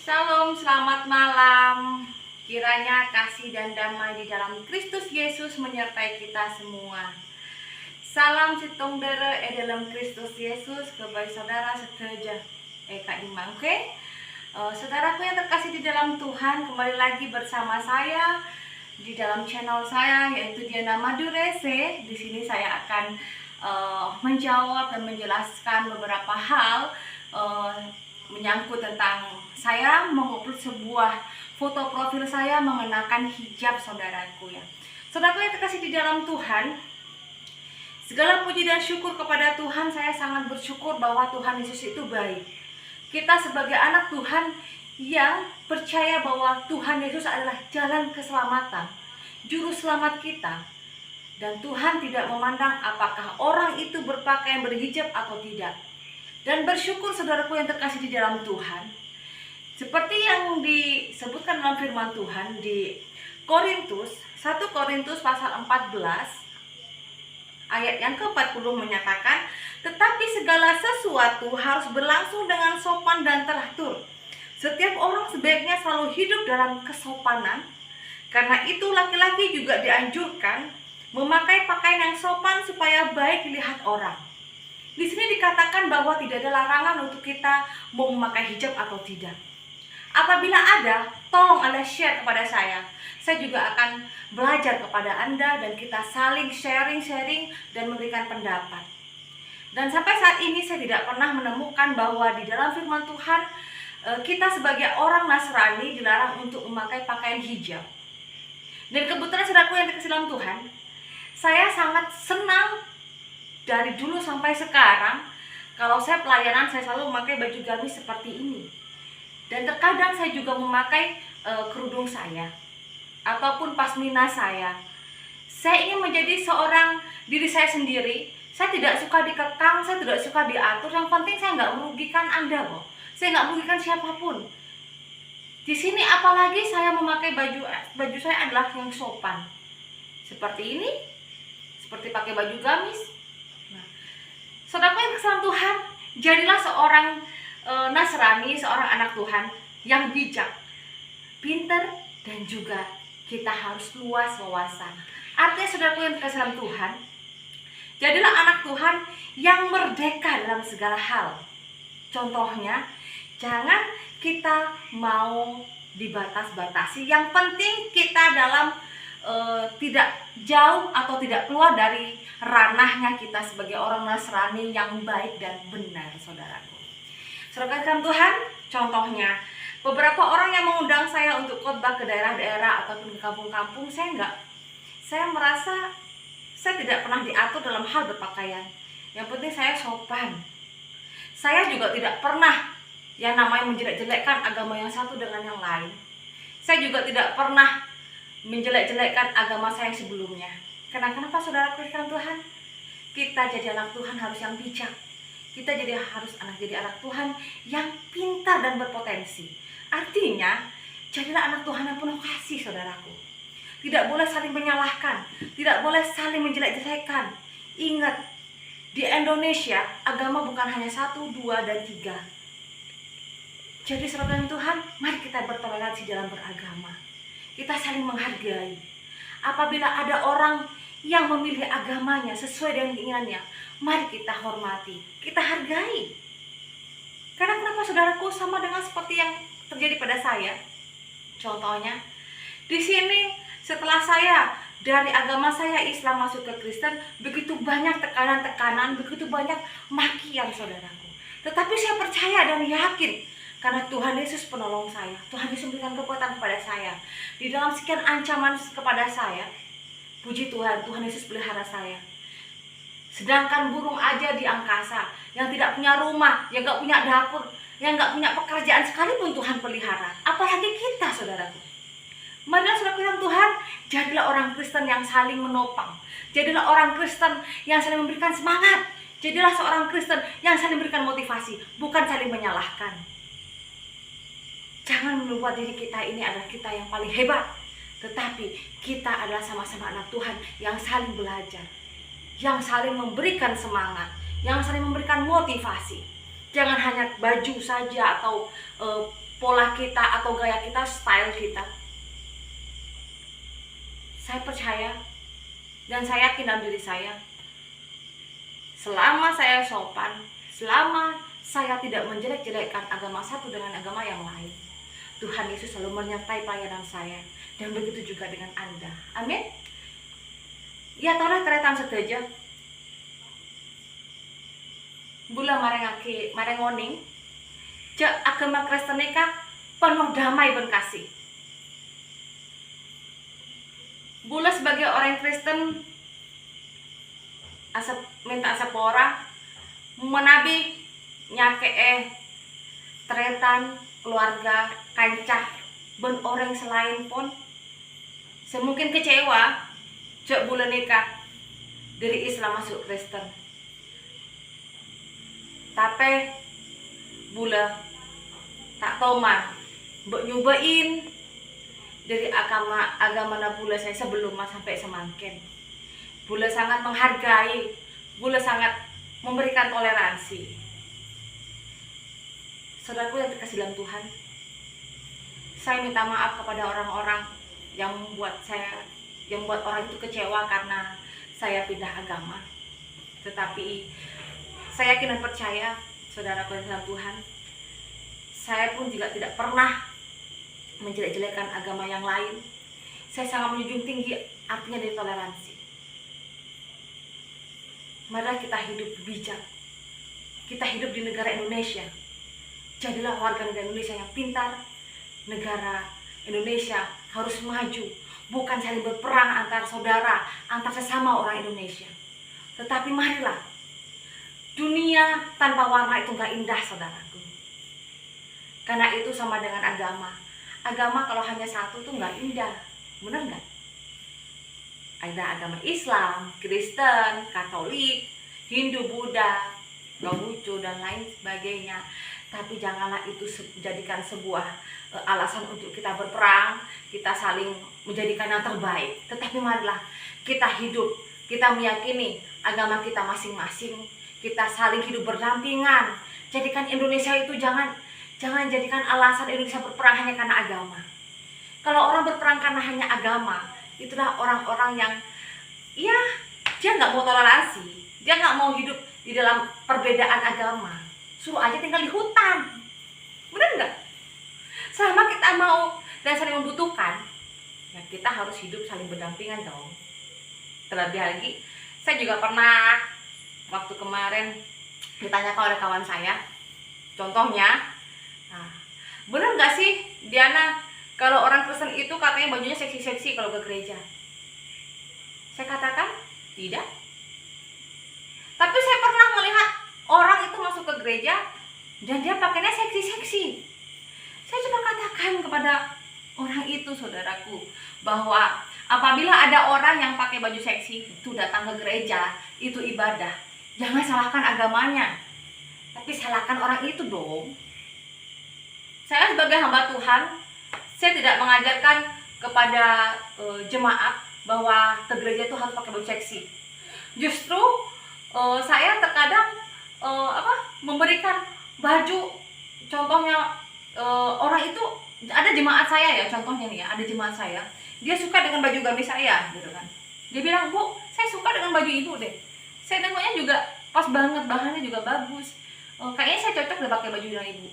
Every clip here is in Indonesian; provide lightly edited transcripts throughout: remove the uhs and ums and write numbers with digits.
Shalom, selamat malam. Kiranya kasih dan damai di dalam Kristus Yesus menyertai kita semua. Salam sitong dere dalam Kristus Yesus kepada saudara seteja Kak Imang. Oke? Saudaraku yang terkasih di dalam Tuhan, kembali lagi bersama saya di dalam channel saya, yaitu Diana Madurese. Di sini saya akan menjawab dan menjelaskan beberapa hal menyangkut tentang saya mengupload sebuah foto profil saya mengenakan hijab, saudaraku ya. Saudaraku yang terkasih di dalam Tuhan, segala puji dan syukur kepada Tuhan. Saya sangat bersyukur bahwa Tuhan Yesus itu baik. Kita sebagai anak Tuhan yang percaya bahwa Tuhan Yesus adalah jalan keselamatan, juru selamat kita. Dan Tuhan tidak memandang apakah orang itu berpakaian berhijab atau tidak. Dan bersyukur saudaraku yang terkasih di dalam Tuhan, seperti yang disebutkan dalam firman Tuhan di Korintus, 1 Korintus pasal 14 ayat yang ke-40 menyatakan, tetapi segala sesuatu harus berlangsung dengan sopan dan teratur. Setiap orang sebaiknya selalu hidup dalam kesopanan. Karena itu laki-laki juga dianjurkan memakai pakaian yang sopan supaya baik dilihat orang. Di sini dikatakan bahwa tidak ada larangan untuk kita mau memakai hijab atau tidak. Apabila ada, tolong Anda share kepada saya. Saya juga akan belajar kepada Anda dan kita saling sharing dan memberikan pendapat. Dan sampai saat ini saya tidak pernah menemukan bahwa di dalam firman Tuhan kita sebagai orang Nasrani dilarang untuk memakai pakaian hijab. Dan kebetulan saudaraku yang terkasih dalam Tuhan, saya sangat senang dari dulu sampai sekarang, kalau saya pelayanan saya selalu memakai baju gamis seperti ini. Dan terkadang saya juga memakai kerudung saya ataupun pasmina saya. Saya ingin menjadi seorang diri saya sendiri. Saya tidak suka dikekang, saya tidak suka diatur. Yang penting saya nggak merugikan Anda kok. Saya nggak merugikan siapapun. Di sini apalagi saya memakai baju saya adalah yang sopan. Seperti ini, seperti pakai baju gamis. Saudaraku yang kesalahan Tuhan, jadilah seorang Nasrani, seorang anak Tuhan yang bijak, pintar, dan juga kita harus luas wawasan. Artinya saudaraku yang kesalahan Tuhan, jadilah anak Tuhan yang merdeka dalam segala hal. Contohnya, jangan kita mau dibatas-batasi. Yang penting kita dalam tidak jauh atau tidak keluar dari ranahnya kita sebagai orang Nasrani yang baik dan benar, saudaraku. Saudara Tuhan, contohnya beberapa orang yang mengundang saya untuk khotbah ke daerah-daerah ataupun ke kampung-kampung, saya merasa saya tidak pernah diatur dalam hal berpakaian. Yang penting saya sopan. Saya juga tidak pernah yang namanya menjelek-jelekkan agama yang satu dengan yang lain. Saya juga tidak pernah menjelek-jelekkan agama saya yang sebelumnya. Kenapa saudara Kristen Tuhan? Kita jadi anak Tuhan harus yang bijak. Kita harus jadi anak Tuhan yang pintar dan berpotensi. Artinya, jadilah anak Tuhan yang penuh kasih, saudaraku. Tidak boleh saling menyalahkan, tidak boleh saling menjelek-jelekkan. Ingat, di Indonesia agama bukan hanya 1, 2, dan 3. Jadi saudara Tuhan, mari kita bertoleransi dalam beragama. Kita saling menghargai. Apabila ada orang yang memilih agamanya sesuai dengan keinginannya, mari kita hormati, kita hargai. Karena kenapa saudaraku, sama dengan seperti yang terjadi pada saya. Contohnya, di sini setelah saya dari agama saya Islam masuk ke Kristen, begitu banyak tekanan-tekanan, begitu banyak makian, saudaraku. Tetapi saya percaya dan yakin, karena Tuhan Yesus penolong saya. Tuhan Yesus memberikan kekuatan kepada saya. Di dalam sekian ancaman kepada saya, puji Tuhan, Tuhan Yesus pelihara saya. Sedangkan burung aja di angkasa, yang tidak punya rumah, yang gak punya dapur, yang gak punya pekerjaan sekalipun Tuhan pelihara. Apalagi kita, saudaraku. Marilah saudara Tuhan, jadilah orang Kristen yang saling menopang. Jadilah orang Kristen yang saling memberikan semangat. Jadilah seorang Kristen yang saling memberikan motivasi, bukan saling menyalahkan. Jangan membuat diri kita ini adalah kita yang paling hebat, tetapi kita adalah sama-sama anak Tuhan yang saling belajar, yang saling memberikan semangat, yang saling memberikan motivasi. Jangan hanya baju saja atau pola kita atau gaya kita, style kita. Saya percaya dan saya yakin dalam diri saya, selama saya sopan, selama saya tidak menjelek-jelekkan agama satu dengan agama yang lain, Tuhan Yesus selalu menyertai pelayanan saya. Dan begitu juga dengan Anda. Amin. Ya toleh teretan sedaja. Bula mareng ngoning. Cek agama Kristen nika penuh damai dan kasih. Bula sebagai orang Kristen asap minta sepora menabi nyake teretan keluarga kancah ben orang selain pun semungkin kecewa cek bulan nikah dari Islam masuk Kristen, tapi bula tak toma mbok nyobain dari agama bula saya sebelum sampai semangkin. Bula sangat menghargai, bula sangat memberikan toleransi. Saudaraku yang terkasih dalam Tuhan, saya minta maaf kepada orang-orang yang membuat orang itu kecewa karena saya pindah agama. Tetapi saya yakin dan percaya, saudaraku yang dalam Tuhan, saya pun juga tidak pernah menjelek-jelekan agama yang lain. Saya sangat menjunjung tinggi artinya dari toleransi. Marilah kita hidup bijak. Kita hidup di negara Indonesia. Jadilah warga negara Indonesia yang pintar. Negara Indonesia harus maju, bukan saling berperang antar saudara, antar sesama orang Indonesia. Tetapi marilah, dunia tanpa warna itu gak indah, saudaraku. Karena itu sama dengan agama. Agama kalau hanya satu tuh gak indah, bener gak? Ada agama Islam, Kristen, Katolik, Hindu, Buddha, Konghucu dan lain sebagainya. Tapi janganlah itu dijadikan sebuah alasan untuk kita berperang, kita saling menjadikan yang terbaik. Tetapi marilah kita hidup, kita meyakini agama kita masing-masing, kita saling hidup berdampingan. Jadikan Indonesia itu jangan jadikan alasan Indonesia berperang hanya karena agama. Kalau orang berperang karena hanya agama, itulah orang-orang yang ya dia nggak mau toleransi, dia nggak mau hidup di dalam perbedaan agama. Suruh aja tinggal di hutan, bener nggak? Selama kita mau dan saling membutuhkan, ya kita harus hidup saling berdampingan dong. Terlebih lagi, saya juga pernah waktu kemarin ditanyakan oleh kawan saya, contohnya, nah, bener nggak sih Diana, kalau orang Kristen itu katanya bajunya seksi-seksi kalau ke gereja? Saya katakan tidak. Tapi saya pernah melihat orang itu masuk ke gereja dan dia pakainya seksi-seksi. Saya coba katakan kepada orang itu, saudaraku, bahwa apabila ada orang yang pakai baju seksi itu datang ke gereja, itu ibadah, jangan salahkan agamanya, tapi salahkan orang itu dong. Saya sebagai hamba Tuhan, saya tidak mengajarkan kepada jemaat bahwa ke gereja itu harus pakai baju seksi. Justru saya terkadang memberikan baju, contohnya orang itu ada jemaat saya ya, contohnya nih ya, ada jemaat saya, dia suka dengan baju gamis saya gitu kan. Dia bilang, "Bu, saya suka dengan baju ibu deh. Saya nengoknya juga pas banget, bahannya juga bagus. Kayaknya saya cocok deh pakai baju yang ibu."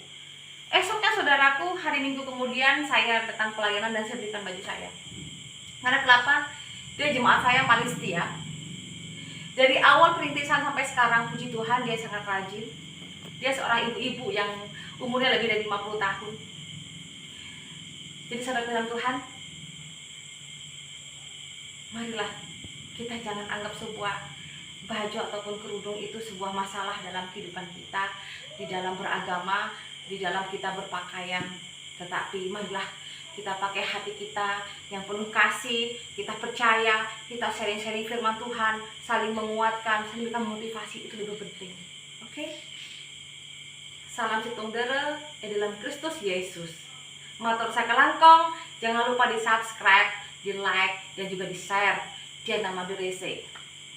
Esoknya saudaraku, hari Minggu kemudian saya datang pelayanan dan saya berikan baju saya. Karena kenapa? Dia jemaat saya yang paling setia. Dari awal perintisan sampai sekarang, puji Tuhan, dia sangat rajin. Dia seorang ibu-ibu yang umurnya lebih dari 50 tahun. Jadi saudara dalam Tuhan, marilah kita jangan anggap sebuah baju ataupun kerudung itu sebuah masalah dalam kehidupan kita, di dalam beragama, di dalam kita berpakaian. Tetapi marilah kita pakai hati kita yang penuh kasih, kita percaya, kita sharing-sharing firman Tuhan, saling menguatkan, saling kita motivasi, itu lebih penting. Oke? Salam Situngdere dalam Kristus Yesus. Matur sakalangkong, jangan lupa di subscribe, di like, dan juga di share. Dia nama Berese.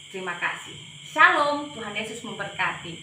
Terima kasih. Shalom, Tuhan Yesus memberkati.